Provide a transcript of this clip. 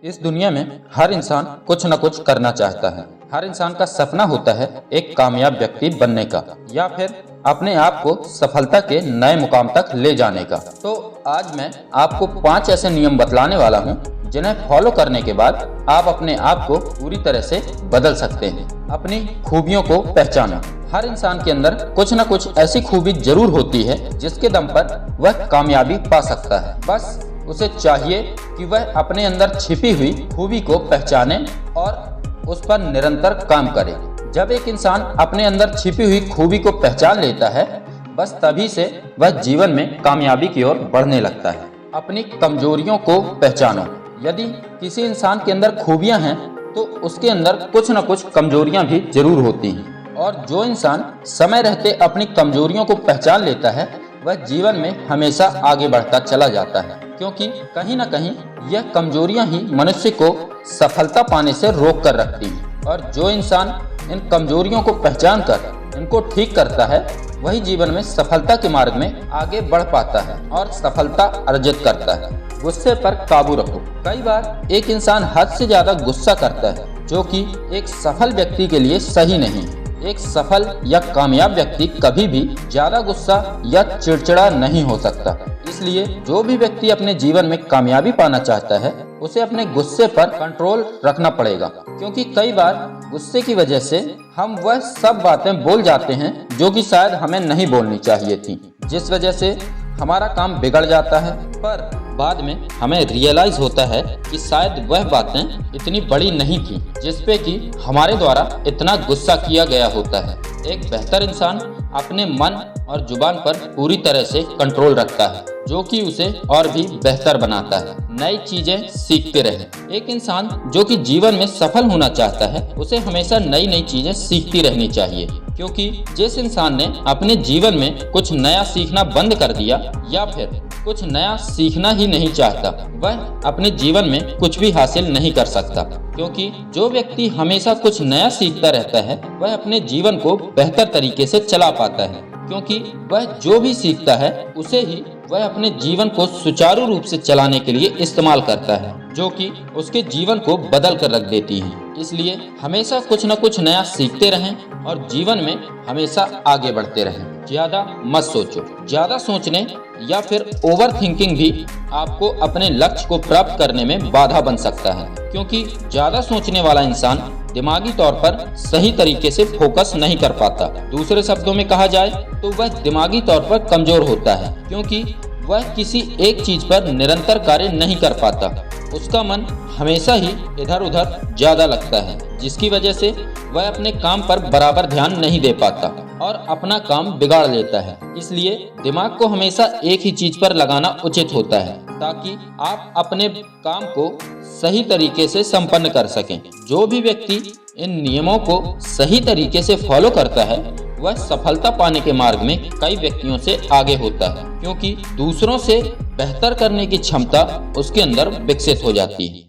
इस दुनिया में हर इंसान कुछ न कुछ करना चाहता है। हर इंसान का सपना होता है एक कामयाब व्यक्ति बनने का या फिर अपने आप को सफलता के नए मुकाम तक ले जाने का। तो आज मैं आपको 5 ऐसे नियम बतलाने वाला हूँ जिन्हें फॉलो करने के बाद आप अपने आप को पूरी तरह से बदल सकते हैं। अपनी खूबियों को पहचानो। हर इंसान के अंदर कुछ न कुछ ऐसी खूबी जरूर होती है जिसके दम पर वह कामयाबी पा सकता है। बस उसे चाहिए कि वह अपने अंदर छिपी हुई खूबी को पहचाने और उस पर निरंतर काम करे। जब एक इंसान अपने अंदर छिपी हुई खूबी को पहचान लेता है, बस तभी से वह जीवन में कामयाबी की ओर बढ़ने लगता है। अपनी कमजोरियों को पहचानो। यदि किसी इंसान के अंदर खूबियां हैं तो उसके अंदर कुछ न कुछ कमजोरियां भी जरूर होती हैं, और जो इंसान समय रहते अपनी कमजोरियों को पहचान लेता है वह जीवन में हमेशा आगे बढ़ता चला जाता है, क्योंकि कहीं न कहीं यह कमजोरियां ही मनुष्य को सफलता पाने से रोक कर रखती हैं। और जो इंसान इन कमजोरियों को पहचान कर इनको ठीक करता है वही जीवन में सफलता के मार्ग में आगे बढ़ पाता है और सफलता अर्जित करता है। गुस्से पर काबू रखो। कई बार एक इंसान हद से ज्यादा गुस्सा करता है, जो कि एक सफल व्यक्ति के लिए सही नहीं है। एक सफल या कामयाब व्यक्ति कभी भी ज्यादा गुस्सा या चिड़चिड़ा नहीं हो सकता। इसलिए जो भी व्यक्ति अपने जीवन में कामयाबी पाना चाहता है उसे अपने गुस्से पर कंट्रोल रखना पड़ेगा, क्योंकि कई बार गुस्से की वजह से हम वह सब बातें बोल जाते हैं जो कि शायद हमें नहीं बोलनी चाहिए थी, जिस वजह से हमारा काम बिगड़ जाता है। पर बाद में हमें रियलाइज होता है कि शायद वह बातें इतनी बड़ी नहीं थी जिसपे कि हमारे द्वारा इतना गुस्सा किया गया होता है। एक बेहतर इंसान अपने मन और जुबान पर पूरी तरह से कंट्रोल रखता है, जो कि उसे और भी बेहतर बनाता है। नई चीजें सीखते रहें। एक इंसान जो कि जीवन में सफल होना चाहता है उसे हमेशा नई नई चीजें सीखती रहनी चाहिए, क्योंकि जिस इंसान ने अपने जीवन में कुछ नया सीखना बंद कर दिया या फिर कुछ नया सीखना ही नहीं चाहता वह अपने जीवन में कुछ भी हासिल नहीं कर सकता। क्योंकि जो व्यक्ति हमेशा कुछ नया सीखता रहता है वह अपने जीवन को बेहतर तरीके से चला पाता है, क्योंकि वह जो भी सीखता है उसे ही वह अपने जीवन को सुचारू रूप से चलाने के लिए इस्तेमाल करता है, जो कि उसके जीवन को बदल कर रख देती है। इसलिए हमेशा कुछ न कुछ नया सीखते रहें और जीवन में हमेशा आगे बढ़ते रहें। ज्यादा मत सोचो। ज्यादा सोचने या फिर ओवर थिंकिंग भी आपको अपने लक्ष्य को प्राप्त करने में बाधा बन सकता है, क्योंकि ज्यादा सोचने वाला इंसान दिमागी तौर पर सही तरीके से फोकस नहीं कर पाता। दूसरे शब्दों में कहा जाए तो वह दिमागी तौर पर कमजोर होता है, क्योंकि वह किसी एक चीज पर निरंतर कार्य नहीं कर पाता। उसका मन हमेशा ही इधर उधर ज्यादा लगता है, जिसकी वजह से वह अपने काम पर बराबर ध्यान नहीं दे पाता और अपना काम बिगाड़ लेता है। इसलिए दिमाग को हमेशा एक ही चीज पर लगाना उचित होता है, ताकि आप अपने काम को सही तरीके से संपन्न कर सकें। जो भी व्यक्ति इन नियमों को सही तरीके से फॉलो करता है वह सफलता पाने के मार्ग में कई व्यक्तियों से आगे होता है, क्योंकि दूसरों से बेहतर करने की क्षमता उसके अंदर विकसित हो जाती है।